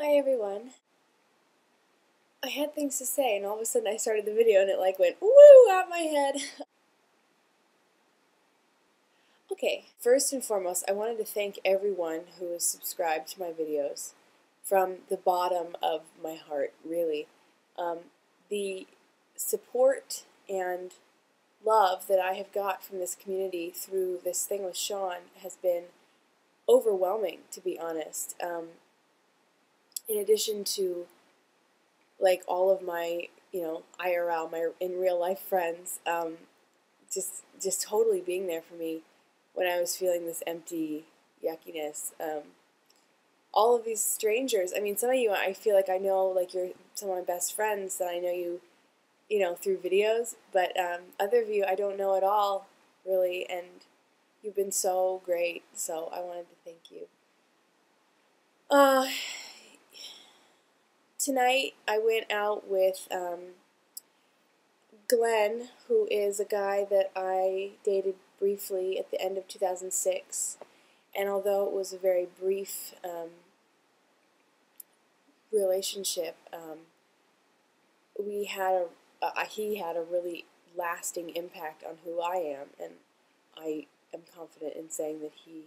Hi everyone. I had things to say and all of a sudden I started the video and it like went woo out my head. Okay, first and foremost, I wanted to thank everyone who has subscribed to my videos from the bottom of my heart, really. Um, the support and love that I have got from this community through this thing with Sean has been overwhelming, to be honest. In addition to like all of my IRL, my in real life friends, just totally being there for me when I was feeling this empty yuckiness. All of these strangers. I mean, some of you I feel like I know, like you're some of my best friends that I know you through videos, but other of you I don't know at all really, and you've been so great. So I wanted to thank you. Tonight I went out with Glenn, who is a guy that I dated briefly at the end of 2006. And although it was a very brief relationship, he had a really lasting impact on who I am. And I am confident in saying that he,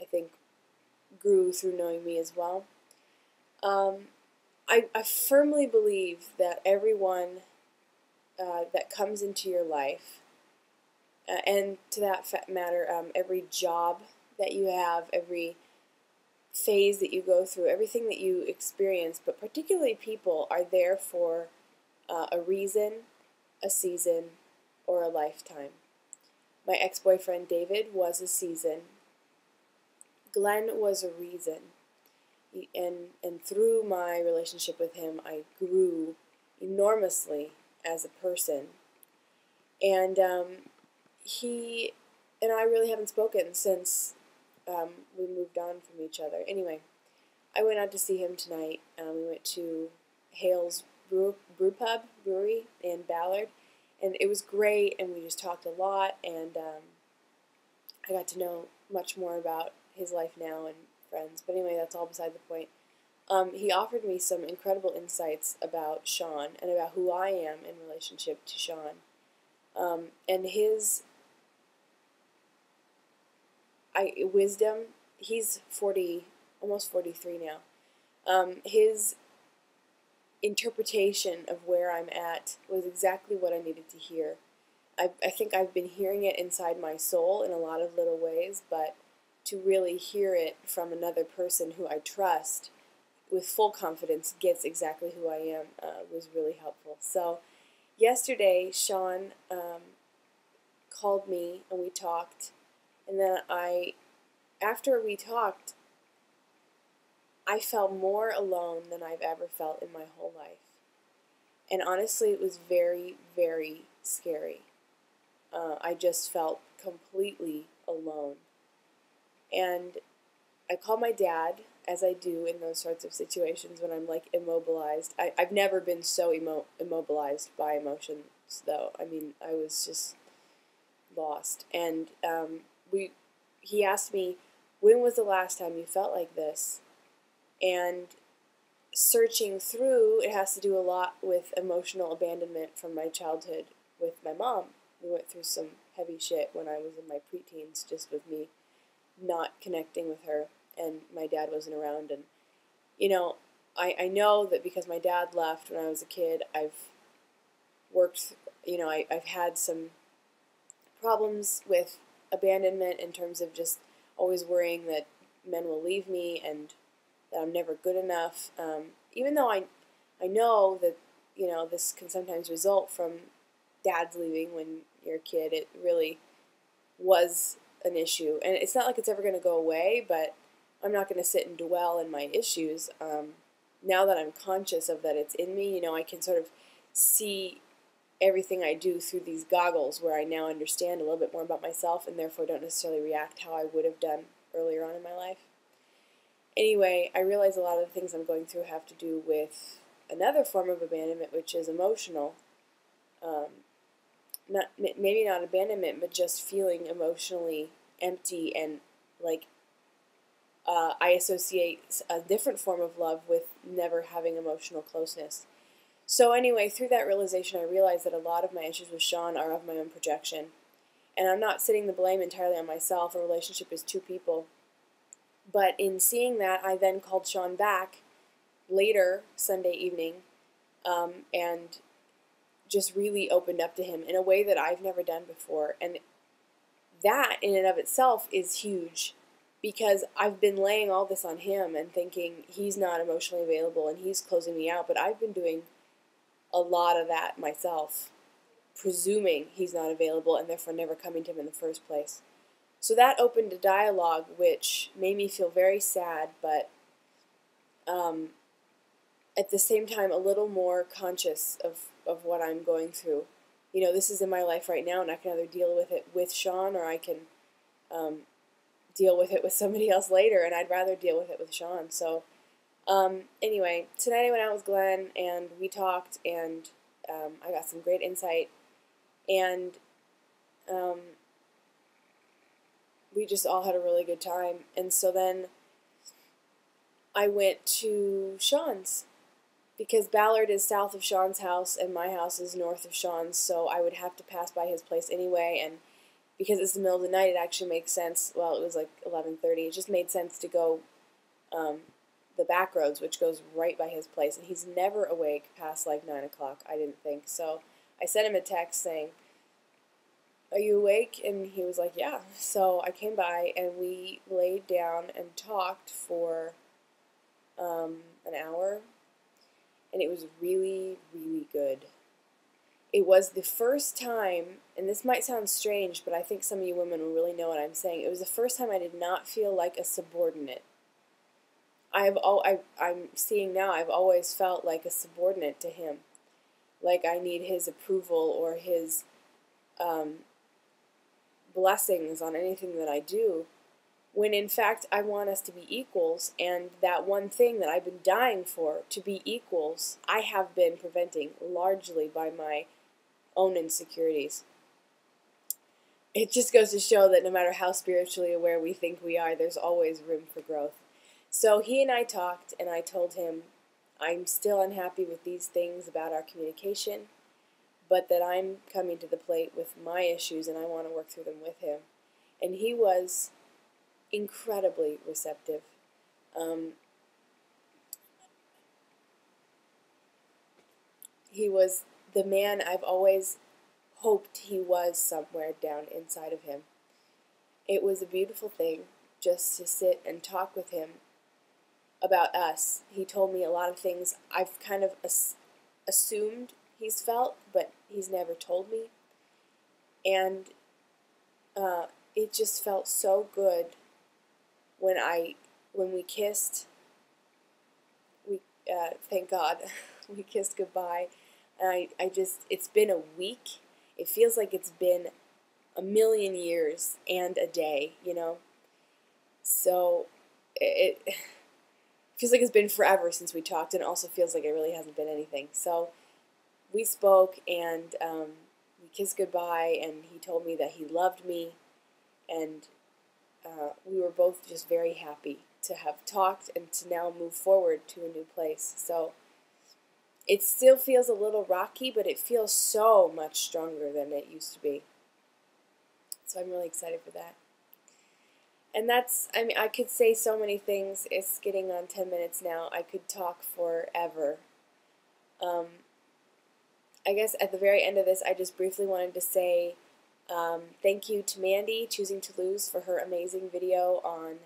I think, grew through knowing me as well. I firmly believe that everyone that comes into your life, and to that matter, every job that you have, every phase that you go through, everything that you experience, but particularly people, are there for a reason, a season, or a lifetime. My ex-boyfriend David was a season. Glenn was a reason. And through my relationship with him, I grew enormously as a person. And he and I really haven't spoken since we moved on from each other. Anyway, I went out to see him tonight. We went to Hale's Brewery in Ballard, and it was great, and we just talked a lot, and I got to know much more about his life now and friends. But anyway, that's all beside the point. He offered me some incredible insights about Sean and about who I am in relationship to Sean. And his wisdom, he's 40, almost 43 now. His interpretation of where I'm at was exactly what I needed to hear. I think I've been hearing it inside my soul in a lot of little ways, but to really hear it from another person who I trust with full confidence gets exactly who I am was really helpful. So yesterday, Sean called me and we talked, and then after we talked, I felt more alone than I've ever felt in my whole life. And honestly, it was very, very scary. I just felt completely alone. And I called my dad, as I do in those sorts of situations when I'm like immobilized. I've never been so immobilized by emotions, though. I mean, I was just lost. And he asked me, when was the last time you felt like this? And searching through, it has to do a lot with emotional abandonment from my childhood with my mom. We went through some heavy shit when I was in my preteens, just with me not connecting with her, and my dad wasn't around. And I know that because my dad left when I was a kid, I've worked, I've had some problems with abandonment in terms of just always worrying that men will leave me and that I'm never good enough. Even though I know that this can sometimes result from dads leaving when you're a kid, it really was an issue, and it's not like it's ever going to go away. But I'm not going to sit and dwell in my issues. Now that I'm conscious of that it's in me, I can sort of see everything I do through these goggles where I now understand a little bit more about myself and therefore don't necessarily react how I would have done earlier on in my life. Anyway, I realize a lot of the things I'm going through have to do with another form of abandonment, which is emotional. Maybe not abandonment, but just feeling emotionally empty and like I associate a different form of love with never having emotional closeness. So anyway, through that realization, I realized that a lot of my issues with Sean are of my own projection. And I'm not sitting the blame entirely on myself. A relationship is two people. But in seeing that, I then called Sean back later Sunday evening and just really opened up to him in a way that I've never done before. And that in and of itself is huge, because I've been laying all this on him and thinking he's not emotionally available and he's closing me out, but I've been doing a lot of that myself, presuming he's not available and therefore never coming to him in the first place. So that opened a dialogue which made me feel very sad, but at the same time a little more conscious of what I'm going through. You know, this is in my life right now, and I can either deal with it with Sean or I can deal with it with somebody else later, and I'd rather deal with it with Sean. So anyway, tonight I went out with Glenn, and we talked, and I got some great insight, and we just all had a really good time. And so then I went to Sean's, because Ballard is south of Sean's house and my house is north of Sean's, so I would have to pass by his place anyway, and because it's the middle of the night, it actually makes sense. Well, it was like 11:30. It just made sense to go the back roads, which goes right by his place, and he's never awake past like 9 o'clock, I didn't think. So I sent him a text saying, "Are you awake?" And he was like, "Yeah." So I came by, and we laid down and talked for an hour, and it was really, really good. It was the first time, and this might sound strange, but I think some of you women will really know what I'm saying. It was the first time I did not feel like a subordinate. I'm seeing now, I've always felt like a subordinate to him. Like I need his approval or his blessings on anything that I do, when in fact I want us to be equals, and that one thing that I've been dying for, to be equals, I have been preventing largely by my own insecurities. It just goes to show that no matter how spiritually aware we think we are, there's always room for growth. So he and I talked, and I told him I'm still unhappy with these things about our communication, but that I'm coming to the plate with my issues and I want to work through them with him. And he was incredibly receptive. He was the man I've always hoped he was somewhere down inside of him. It was a beautiful thing just to sit and talk with him about us. He told me a lot of things I've kind of assumed he's felt, but he's never told me. And it just felt so good when we kissed. We thank God we kissed goodbye. And it's been a week. It feels like it's been a million years and a day, you know? So it feels like it's been forever since we talked, and it also feels like it really hasn't been anything. So we spoke, and we kissed goodbye, and he told me that he loved me, and we were both just very happy to have talked and to now move forward to a new place. So it still feels a little rocky, but it feels so much stronger than it used to be. So I'm really excited for that. And I could say so many things. It's getting on 10 minutes now. I could talk forever. I guess at the very end of this, I just briefly wanted to say thank you to Mandy, Choosing to Lose, for her amazing video on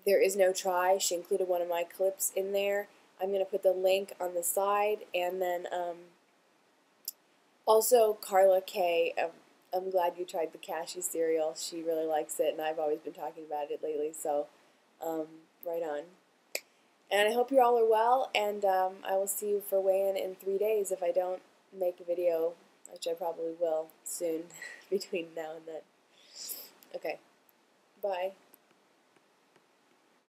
There Is No Try. She included one of my clips in there. I'm going to put the link on the side. And then also Carla K. I'm glad you tried the cashew cereal. She really likes it, and I've always been talking about it lately, so right on. And I hope you all are well, and I will see you for weigh-in in 3 days if I don't make a video, which I probably will soon between now and then. Okay, bye.